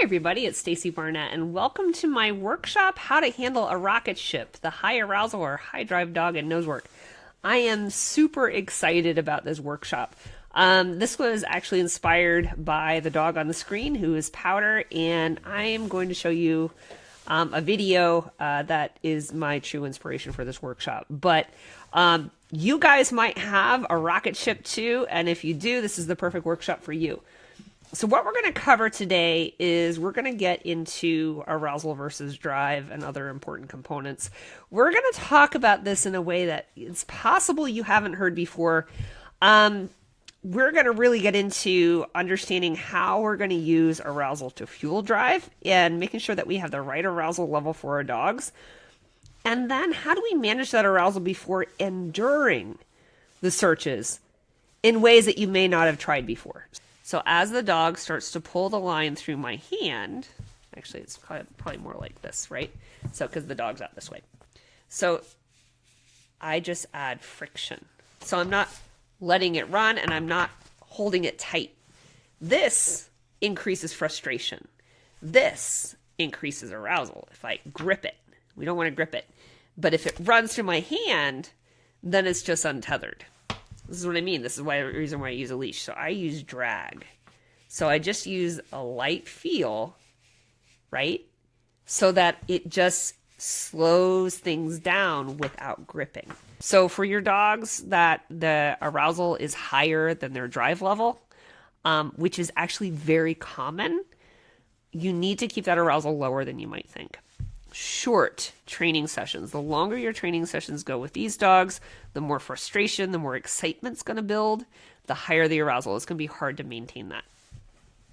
everybody, it's Stacy Barnett, and welcome to my workshop, How to Handle a Rocket Ship, the High Arousal or High Drive Dog and Nose Work. I am super excited about this workshop. This was actually inspired by the dog on the screen, who is Powder, and I am going to show you a video that is my true inspiration for this workshop. But you guys might have a rocket ship too, and if you do, this is the perfect workshop for you. So what we're going to cover today is we're going to get into arousal versus drive and other important components. We're going to talk about this in a way that it's possible you haven't heard before. We're going to really get into understanding how we're going to use arousal to fuel drive and making sure that we have the right arousal level for our dogs. And then how do we manage that arousal before and during the searches in ways that you may not have tried before. So as the dog starts to pull the line through my hand, actually it's probably more like this, right? So because the dog's out this way. So I just add friction. So I'm not letting it run and I'm not holding it tight. This increases frustration. This increases arousal if I grip it. We don't want to grip it. But if it runs through my hand, then it's just untethered. This is what I mean. This is the reason why I use a leash. So I use drag. So I just use a light feel, right? So that it just slows things down without gripping. So for your dogs that the arousal is higher than their drive level, which is actually very common, you need to keep that arousal lower than you might think. Short training sessions. The longer your training sessions go with these dogs, the more frustration, the more excitement's going to build, the higher the arousal. It's going to be hard to maintain that.